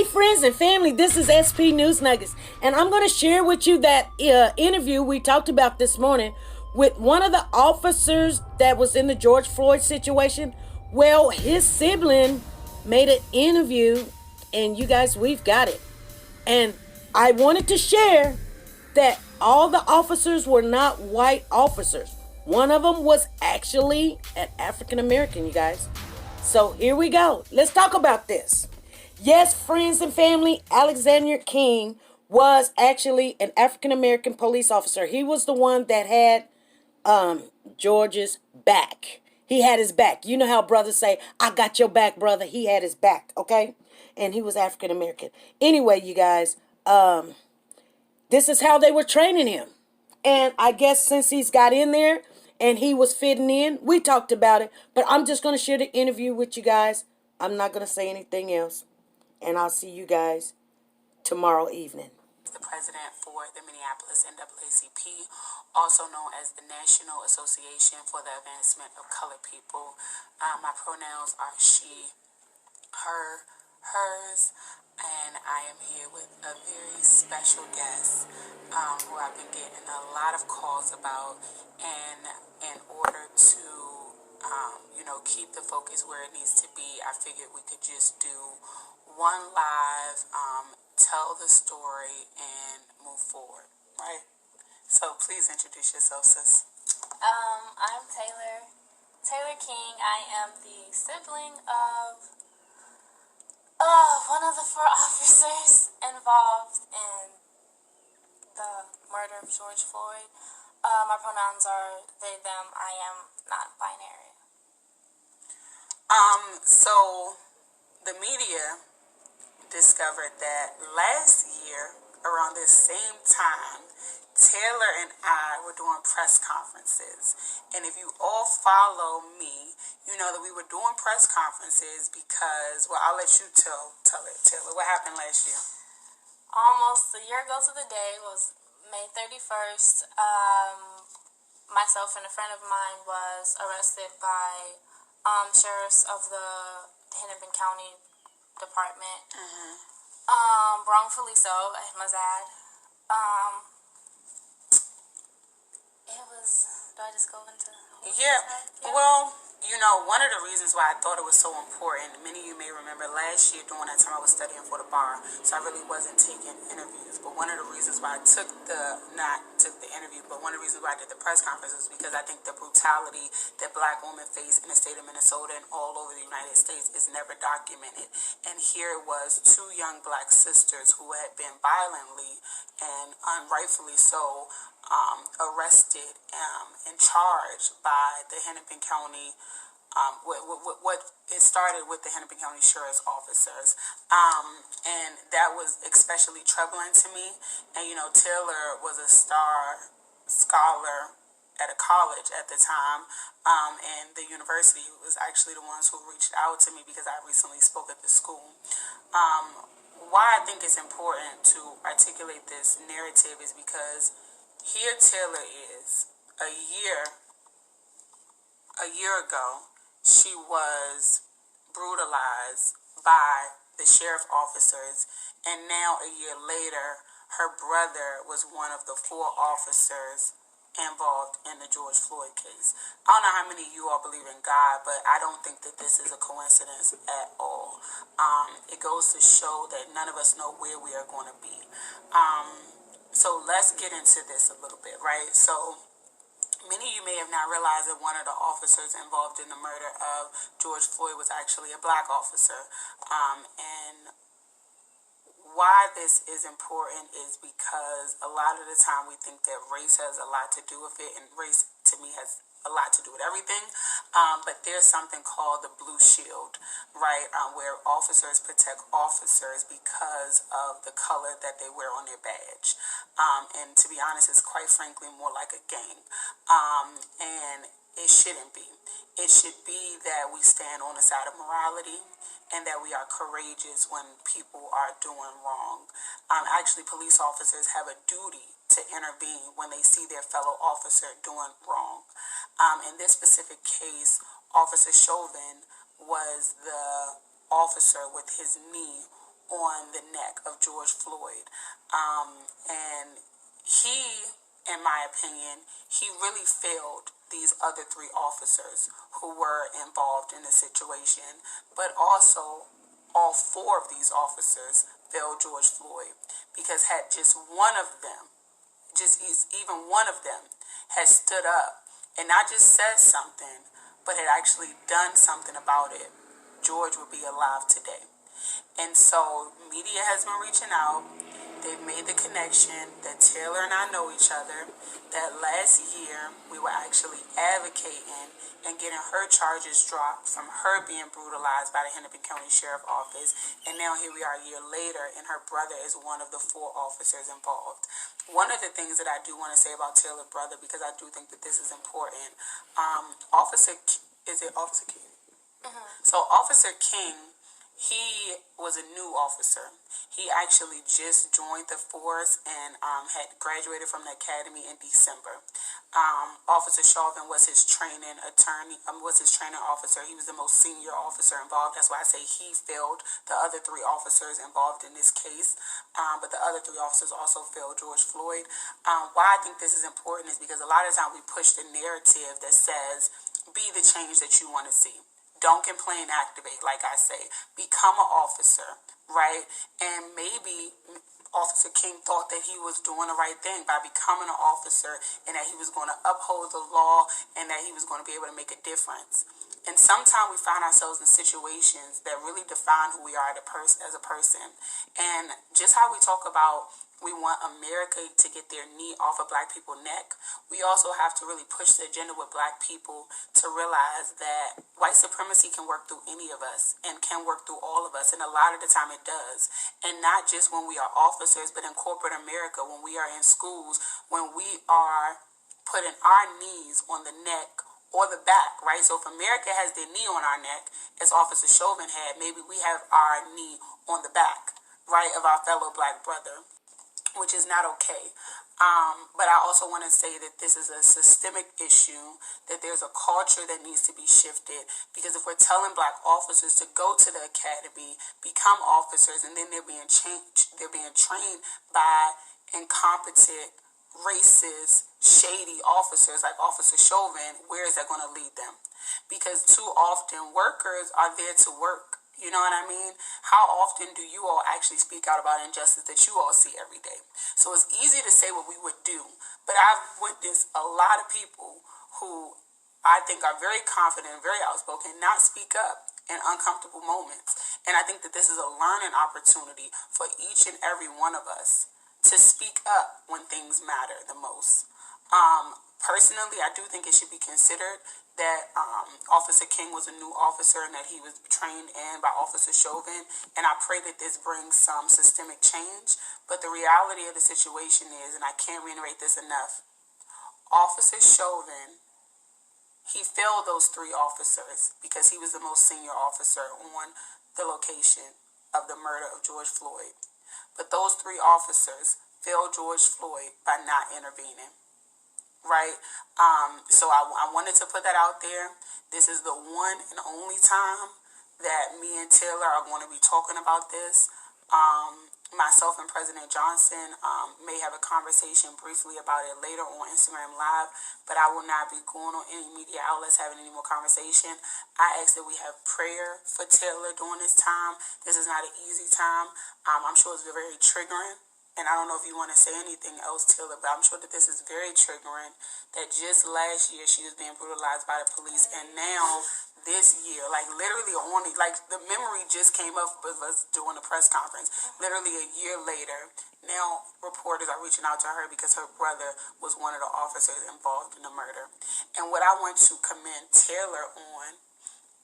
friends and family, this is SP News Nuggets, and I'm going to share with you that interview we talked about this morning with one of the officers that was in the George Floyd situation. Well, his sibling made an interview, and you guys, we've got it. And I wanted to share that all the officers were not white officers. One of them was actually an African American, you guys. So here we go. Let's talk about this. Yes, friends and family, Alexander Kueng was actually an African American police officer. He was the one that had George's back. He had his back. You know how brothers say, I got your back, brother. He had his back, okay? And he was African American. Anyway, you guys, this is how they were training him. And I guess since he's got in there and he was fitting in, we talked about it. But I'm just going to share the interview with you guys. I'm not going to say anything else. And I'll see you guys tomorrow evening. The president for the Minneapolis NAACP, also known as the National Association for the Advancement of Colored People. My pronouns are she, her, hers, and I am here with a very special guest who I've been getting a lot of calls about, and in order to keep the focus where it needs to be, I figured we could just do one live, tell the story, and move forward, right? So please introduce yourself, sis. I'm Taylor King. I am the sibling of one of the 4 officers involved in the murder of George Floyd. My pronouns are they, them. I am non-binary. So the media discovered that last year, around this same time, Taylor and I were doing press conferences. And if you all follow me, you know that we were doing press conferences because, well, I'll let you tell it, Taylor. What happened last year? Almost a year ago to the day was May 31st. Myself and a friend of mine was arrested by sheriffs of the Hennepin County Department. Wrongfully so, I must add. It was, do I just go into? Yeah. Well, one of the reasons why I thought it was so important, many of you may remember last year during that time I was studying for the bar, so I really wasn't taking interviews. But one of the reasons why I one of the reasons why I did the press conference is because I think the brutality that black women face in the state of Minnesota and all over the United States is never documented. And here it was 2 young black sisters who had been violently and unrightfully so arrested and charged by the Hennepin County. What it started with the Hennepin County Sheriff's officers, and that was especially troubling to me. And Taylor was a star scholar at a college at the time, and the university was actually the ones who reached out to me because I recently spoke at the school. Why I think it's important to articulate this narrative is because here Taylor is a year ago, she was brutalized by the sheriff officers, and now a year later, her brother was one of the 4 officers involved in the George Floyd case. I don't know how many of you all believe in God, but I don't think that this is a coincidence at all. It goes to show that none of us know where we are going to be. So let's get into this a little bit, right? So many of you may have not realized that one of the officers involved in the murder of George Floyd was actually a black officer. And why this is important is because a lot of the time we think that race has a lot to do with it, and race to me has a lot to do with everything, but there's something called the blue shield, right, where officers protect officers because of the color that they wear on their badge, and to be honest, it's quite frankly more like a gang, and it shouldn't be. It should be that we stand on the side of morality and that we are courageous when people are doing wrong. Actually, police officers have a duty to intervene when they see their fellow officer doing wrong. In this specific case, Officer Chauvin was the officer with his knee on the neck of George Floyd. And he, in my opinion, he really failed these other three officers who were involved in the situation, but also all four of these officers failed George Floyd, because had just one of them, even one of them, had stood up and not just said something, but had actually done something about it, George would be alive today. And so media has been reaching out. They've made the connection that Taylor and I know each other, that last year we were actually advocating and getting her charges dropped from her being brutalized by the Hennepin County Sheriff Office. And now here we are a year later, and her brother is one of the four officers involved. One of the things that I do want to say about Taylor's brother, because I do think that this is important, Officer King? So Officer King, he was a new officer. He actually just joined the force and had graduated from the academy in December. Officer Chauvin was his training officer. He was the most senior officer involved. That's why I say he failed the other three officers involved in this case. But the other three officers also failed George Floyd. Why I think this is important is because a lot of times we push the narrative that says, be the change that you want to see. Don't complain, activate, like I say. Become an officer, right? And maybe Officer King thought that he was doing the right thing by becoming an officer, and that he was going to uphold the law, and that he was going to be able to make a difference. And sometimes we find ourselves in situations that really define who we are as a person. And just how we talk about we want America to get their knee off of black people's neck, we also have to really push the agenda with black people to realize that white supremacy can work through any of us and can work through all of us. And a lot of the time it does. And not just when we are officers, but in corporate America, when we are in schools, when we are putting our knees on the neck or the back, right? So if America has their knee on our neck, as Officer Chauvin had, maybe we have our knee on the back, right, of our fellow black brother, which is not okay. But I also want to say that this is a systemic issue, that there's a culture that needs to be shifted, because if we're telling black officers to go to the academy, become officers, and then they're being trained by incompetent, racist, shady officers like Officer Chauvin, where is that going to lead them? Because too often workers are there to work. You know what I mean? How often do you all actually speak out about injustice that you all see every day? So it's easy to say what we would do, but I've witnessed a lot of people who I think are very confident and very outspoken not speak up in uncomfortable moments. And I think that this is a learning opportunity for each and every one of us to speak up when things matter the most. Personally, I do think it should be considered that Officer King was a new officer and that he was trained in by Officer Chauvin, and I pray that this brings some systemic change. But the reality of the situation is, and I can't reiterate this enough, Officer Chauvin, he failed those three officers because he was the most senior officer on the location of the murder of George Floyd. But those three officers failed George Floyd by not intervening. Right? So I wanted to put that out there. This is the one and only time that me and Taylor are going to be talking about this. Myself and President Johnson may have a conversation briefly about it later on Instagram Live, but I will not be going on any media outlets having any more conversation. I ask that we have prayer for Taylor during this time. This is not an easy time. I'm sure it's very triggering. And I don't know if you want to say anything else, Taylor, but I'm sure that this is very triggering, that just last year she was being brutalized by the police, and now this year, like literally the memory just came up with us doing a press conference. Literally a year later, now reporters are reaching out to her because her brother was one of the officers involved in the murder. And what I want to commend Taylor on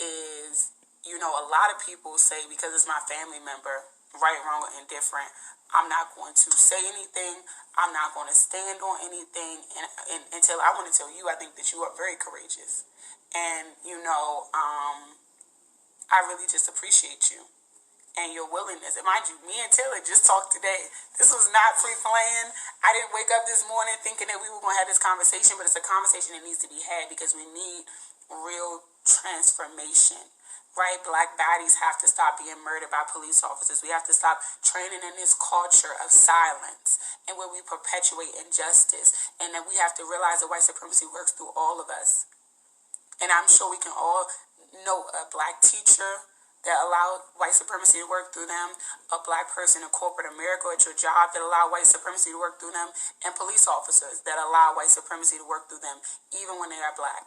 is, a lot of people say, because it's my family member, right, wrong, or indifferent, I'm not going to say anything. I'm not going to stand on anything. And until I want to tell you, I think that you are very courageous. And, I really just appreciate you and your willingness. And mind you, me and Taylor just talked today. This was not pre-planned. I didn't wake up this morning thinking that we were going to have this conversation, but it's a conversation that needs to be had because we need real transformation. right? Black bodies have to stop being murdered by police officers. We have to stop training in this culture of silence and where we perpetuate injustice. And that we have to realize that white supremacy works through all of us. And I'm sure we can all know a black teacher that allowed white supremacy to work through them, a black person in corporate America at your job that allowed white supremacy to work through them, and police officers that allow white supremacy to work through them, even when they are black.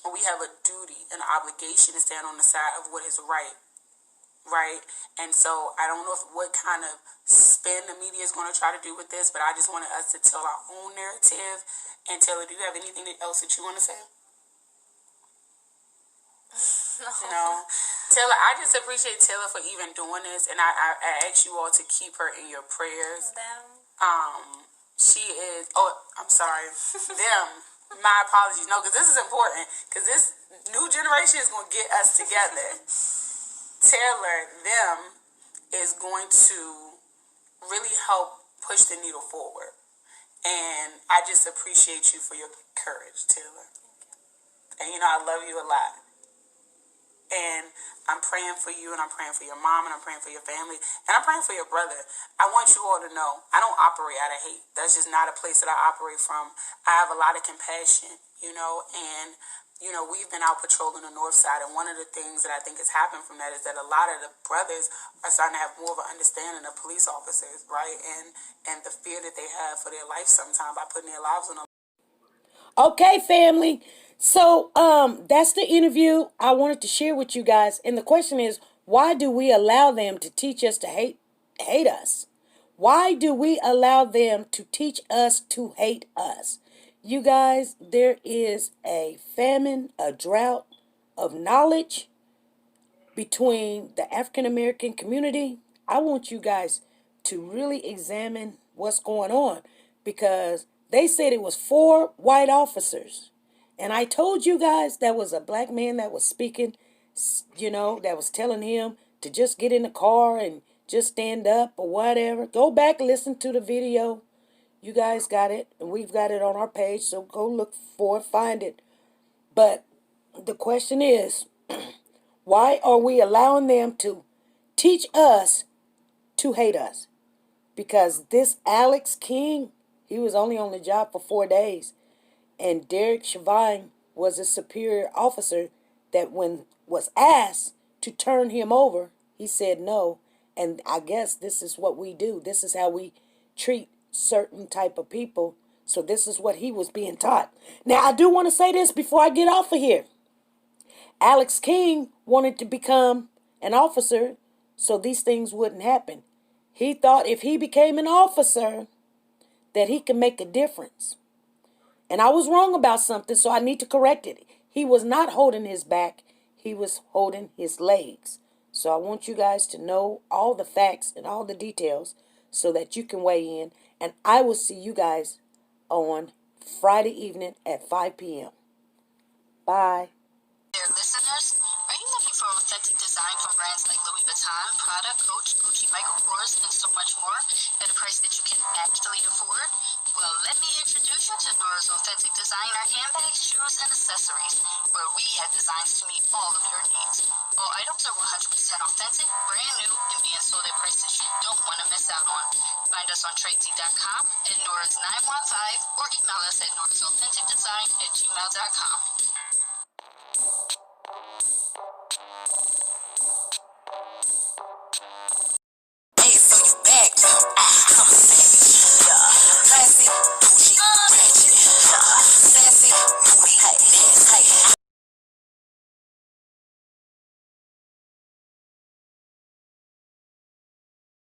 And we have a duty and an obligation to stand on the side of what is right. Right? And so I don't know what kind of spin the media is going to try to do with this, but I just wanted us to tell our own narrative. And Taylor, do you have anything else that you want to say? No. Taylor, I just appreciate Taylor for even doing this, and I ask you all to keep her in your prayers. She is, I'm sorry, them, my apologies, no, because this is important, because this new generation is going to get us together. Taylor, them, is going to really help push the needle forward, and I just appreciate you for your courage, Taylor, and I love you a lot. And I'm praying for you, and I'm praying for your mom, and I'm praying for your family, and I'm praying for your brother. I want you all to know, I don't operate out of hate. That's just not a place that I operate from. I have a lot of compassion, and, we've been out patrolling the north side, and one of the things that I think has happened from that is that a lot of the brothers are starting to have more of an understanding of police officers, right, and the fear that they have for their life sometimes by putting their lives on the line. Okay, family. So, that's the interview I wanted to share with you guys. And the question is, why do we allow them to teach us to hate us? Why do we allow them to teach us to hate us? You guys, there is a famine, a drought of knowledge between the African American community. I want you guys to really examine what's going on, because they said it was 4 white officers. And I told you guys that was a black man that was speaking, that was telling him to just get in the car and just stand up or whatever. Go back, listen to the video. You guys got it, and we've got it on our page, so go look for it, find it. But the question is, why are we allowing them to teach us to hate us? Because this Alex King, he was only on the job for 4 days. And Derek Chauvin was a superior officer that when was asked to turn him over, he said no. And I guess this is what we do. This is how we treat certain type of people. So this is what he was being taught. Now, I do want to say this before I get off of here. Alex King wanted to become an officer so these things wouldn't happen. He thought if he became an officer that he could make a difference. And I was wrong about something, so I need to correct it. He was not holding his back. He was holding his legs. So I want you guys to know all the facts and all the details so that you can weigh in. And I will see you guys on Friday evening at 5 p.m. Bye. Dear listeners, are you looking for authentic design from brands like Louis Vuitton, Prada, Coach, Gucci, Michael Kors, and so much more at a price that you can actually afford? Well, let me introduce you to Nora's Authentic Designer handbags, shoes, and accessories, where we have designs to meet all of your needs. All items are 100% authentic, brand new, and being sold at prices you don't want to miss out on. Find us on Tradesy.com, at Nora's 915, or email us at norasauthenticdesign@gmail.com.